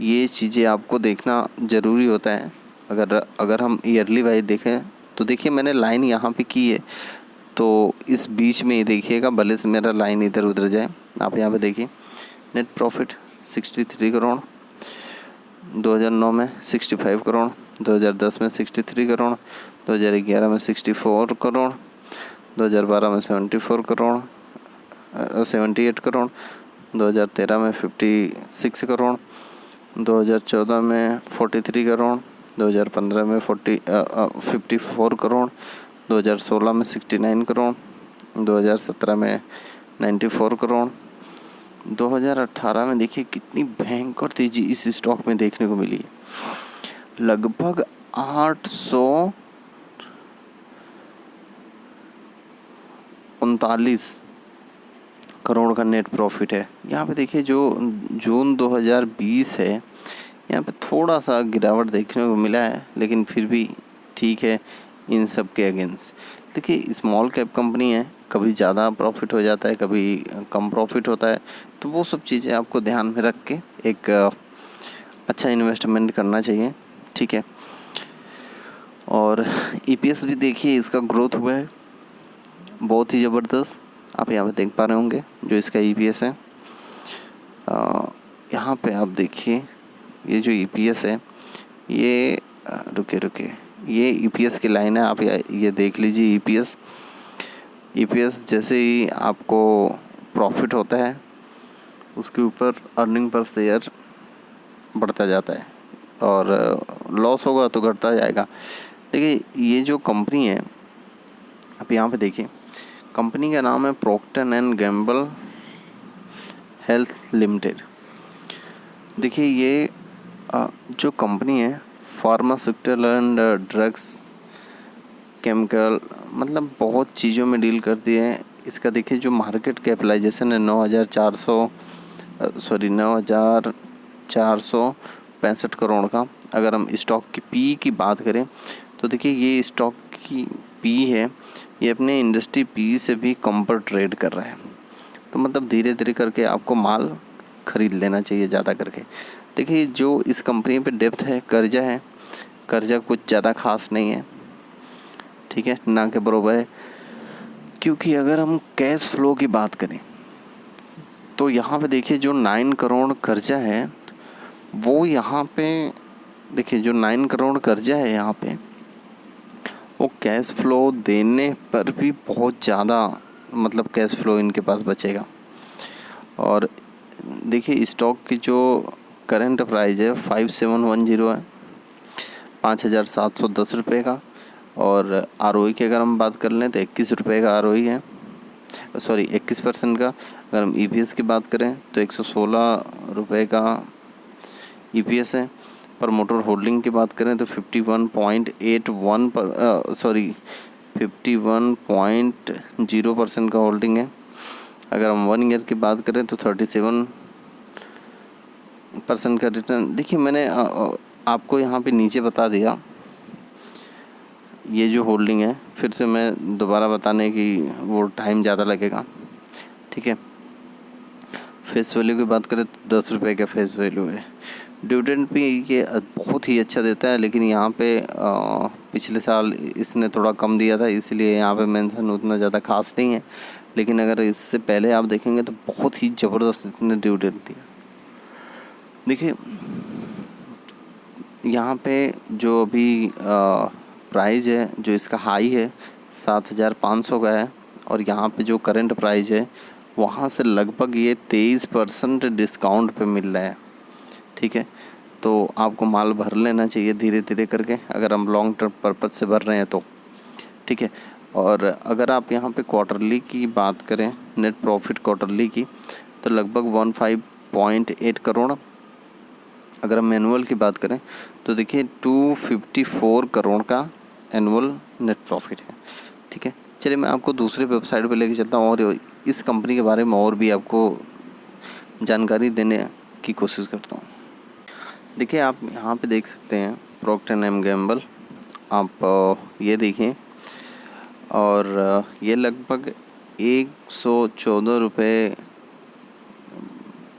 ये चीज़ें आपको देखना ज़रूरी होता है। अगर हम ईयरली वाइज देखें तो देखिए मैंने लाइन यहाँ पे की है, तो इस बीच में ही देखिएगा, भले से मेरा लाइन इधर उधर जाए। आप यहाँ पे देखिए नेट प्रॉफिट 63 करोड़, 2009 में 65 करोड़, 2010 में 63 करोड़, 2011 में 64 करोड़, 2012 में 78 करोड़, 2013 में 56 करोड़, 2014 में 43 करोड़, 2015 में 54 करोड़, 2016 में 69 करोड़, 2017 में 94 करोड़, 2018 में देखिए कितनी भयंकर तेजी इस स्टॉक में देखने को मिली। लगभग 839 करोड़ का नेट प्रॉफिट है। यहाँ पे देखिए जो जून 2020 है, यहाँ पे थोड़ा सा गिरावट देखने को मिला है, लेकिन फिर भी ठीक है इन सब के अगेंस्ट। देखिए स्मॉल कैप कंपनी है, कभी ज़्यादा प्रॉफिट हो जाता है, कभी कम प्रॉफिट होता है, तो वो सब चीज़ें आपको ध्यान में रख के एक अच्छा इन्वेस्टमेंट करना चाहिए, ठीक है। और ईपीएस भी देखिए इसका ग्रोथ हुआ है बहुत ही ज़बरदस्त। आप यहाँ पे देख पा रहे होंगे जो इसका ईपीएस है। यहाँ पे आप देखिए ये जो ईपीएस है, ये रुके ये ईपीएस की लाइन है। आप ये देख लीजिए ईपीएस जैसे ही आपको प्रॉफिट होता है उसके ऊपर अर्निंग पर शेयर बढ़ता जाता है, और लॉस होगा तो घटता जाएगा। देखिए ये जो कंपनी है, आप यहाँ पे देखिए कंपनी का नाम है Procter and Gamble health limited. देखिए ये जो कंपनी है फार्मास्यूटिकल एंड ड्रग्स केमिकल, मतलब बहुत चीज़ों में डील करती है। इसका देखिए जो मार्केट कैपिटलाइजेशन है 9,465 करोड़ का। अगर हम स्टॉक की पी की बात करें तो देखिए ये स्टॉक की पी है, ये अपने इंडस्ट्री पी से भी कम पर ट्रेड कर रहा है। तो मतलब धीरे धीरे करके आपको माल खरीद लेना चाहिए ज़्यादा करके। देखिए जो इस कंपनी पे डेप्थ है, कर्जा कुछ ज़्यादा खास नहीं है, ठीक है, ना के बराबर है। क्योंकि अगर हम कैश फ्लो की बात करें तो यहाँ पे देखिए जो 9 करोड़ कर्जा है, वो यहाँ पे देखिए जो 9 करोड़ कर्जा है यहाँ पे, वो कैश फ्लो देने पर भी बहुत ज़्यादा मतलब कैश फ्लो इनके पास बचेगा। और देखिए स्टॉक की जो करंट प्राइस है 5710 है, 5,710 रुपये का। और आरओई की अगर हम बात कर लें तो 21 रुपये का आरओई है, 21% का। अगर हम ईपीएस की बात करें तो 116 रुपये का ईपीएस है। प्रमोटर होल्डिंग की बात करें तो 51.0% का होल्डिंग है। अगर हम 1 ईयर की बात करें तो 37% का रिटर्न। देखिए मैंने आपको यहाँ पे नीचे बता दिया ये जो होल्डिंग है, फिर से मैं दोबारा बताने की वो टाइम ज़्यादा लगेगा, ठीक है। फेस वैल्यू की बात करें तो 10 रुपये का फेस वैल्यू है। डिविडेंड भी ये बहुत ही अच्छा देता है, लेकिन यहाँ पे पिछले साल इसने थोड़ा कम दिया था, इसलिए यहाँ पे मेंशन उतना ज़्यादा खास नहीं है। लेकिन अगर इससे पहले आप देखेंगे तो बहुत ही ज़बरदस्त इसने डिविडेंड दिया। देखिए यहाँ पे जो अभी प्राइस है, जो इसका हाई है 7,500 का है, और यहाँ पे जो करंट प्राइस है वहाँ से लगभग ये 23% डिस्काउंट पे मिल रहा है, ठीक है। तो आपको माल भर लेना चाहिए धीरे धीरे करके, अगर हम लॉन्ग टर्म पर्पज़ से भर रहे हैं तो, ठीक है। और अगर आप यहाँ पे क्वार्टरली की बात करें, नेट प्रॉफिट क्वार्टरली की, तो लगभग 15.8 करोड़। अगर हम एनुअल की बात करें तो देखिए 254 करोड़ का एनुअल नेट प्रॉफिट है, ठीक है। चलिए मैं आपको दूसरे वेबसाइट पे लेके चलता हूँ और इस कंपनी के बारे में और भी आपको जानकारी देने की कोशिश करता हूँ। देखिए आप यहाँ पे देख सकते हैं प्रॉक्टर एंड गैम्बल, आप ये देखिए, और ये लगभग 114 रुपये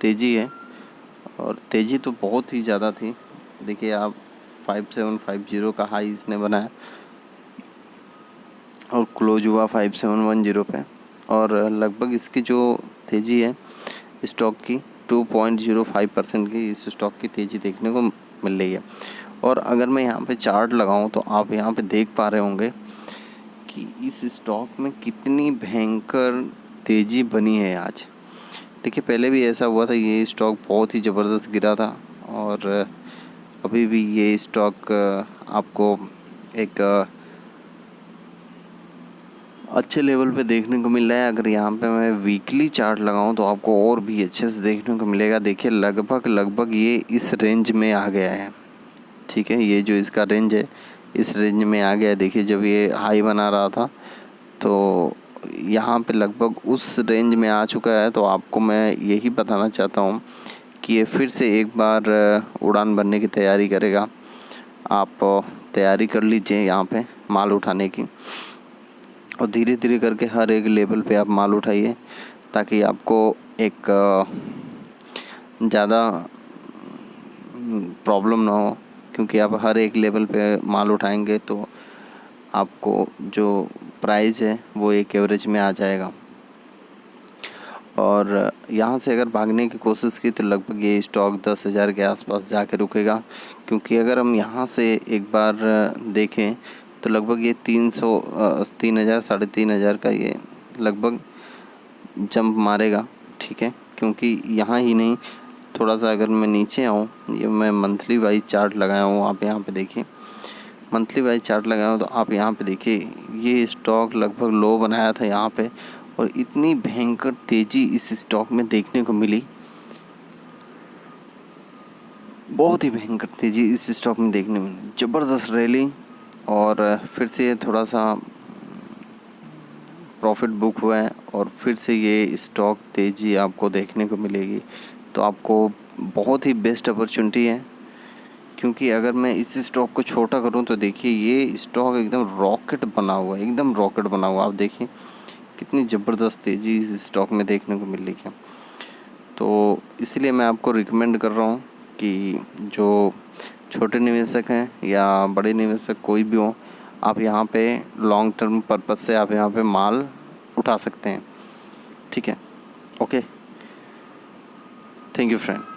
तेजी है, और तेज़ी तो बहुत ही ज़्यादा थी। देखिए आप 5750 का हाई इसने बनाया और क्लोज हुआ 5710 पे, और लगभग इसकी जो तेज़ी है स्टॉक की 2.05% की इस स्टॉक की तेज़ी देखने को मिल रही है। और अगर मैं यहाँ पे चार्ट लगाऊँ तो आप यहाँ पे देख पा रहे होंगे कि इस स्टॉक में कितनी भयंकर तेज़ी बनी है आज। देखिए पहले भी ऐसा हुआ था, ये स्टॉक बहुत ही ज़बरदस्त गिरा था और अभी भी ये स्टॉक आपको एक अच्छे लेवल पे देखने को मिल रहा है। अगर यहाँ पे मैं वीकली चार्ट लगाऊं तो आपको और भी अच्छे से देखने को मिलेगा। देखिए लगभग ये इस रेंज में आ गया है, ठीक है। ये जो इसका रेंज है इस रेंज में आ गया है। देखिए जब ये हाई बना रहा था तो यहाँ पे लगभग उस रेंज में आ चुका है। तो आपको मैं यही बताना चाहता हूँ कि ये फिर से एक बार उड़ान भरने की तैयारी करेगा। आप तैयारी कर लीजिए यहाँ पे माल उठाने की, और धीरे धीरे करके हर एक लेवल पे आप माल उठाइए ताकि आपको एक ज़्यादा प्रॉब्लम ना हो। क्योंकि आप हर एक लेवल पे माल उठाएंगे तो आपको जो प्राइस है वो एक एवरेज में आ जाएगा। और यहाँ से अगर भागने की कोशिश की तो लगभग ये स्टॉक 10,000 के आसपास जाके रुकेगा। क्योंकि अगर हम यहाँ से एक बार देखें तो लगभग ये 3,000 3,500 का ये लगभग जंप मारेगा, ठीक है। क्योंकि यहाँ ही नहीं, थोड़ा सा अगर मैं नीचे आऊँ, ये मैं मंथली वाइज चार्ट लगाया हूँ, आप यहाँ पे देखिए मंथली वाइज चार्ट लगाया हूँ तो आप यहाँ पे देखिए ये स्टॉक लगभग लो बनाया था यहाँ पे, और इतनी भयंकर तेज़ी इस स्टॉक में देखने को मिली, बहुत ही भयंकर तेज़ी इस स्टॉक में देखने में मिली, ज़बरदस्त रैली। और फिर से थोड़ा सा प्रॉफिट बुक हुआ है और फिर से ये स्टॉक तेज़ी आपको देखने को मिलेगी। तो आपको बहुत ही बेस्ट अपॉर्चुनिटी है। क्योंकि अगर मैं इस स्टॉक को छोटा करूं तो देखिए ये स्टॉक एकदम रॉकेट बना हुआ है, एकदम रॉकेट बना हुआ। आप देखिए कितनी ज़बरदस्त तेज़ी इस स्टॉक में देखने को मिल रही है। तो इसलिए मैं आपको रिकमेंड कर रहा हूँ कि जो छोटे निवेशक हैं या बड़े निवेशक कोई भी हो, आप यहाँ पे लॉन्ग टर्म पर्पज़ से आप यहाँ पे माल उठा सकते हैं, ठीक है। Okay, thank you friend.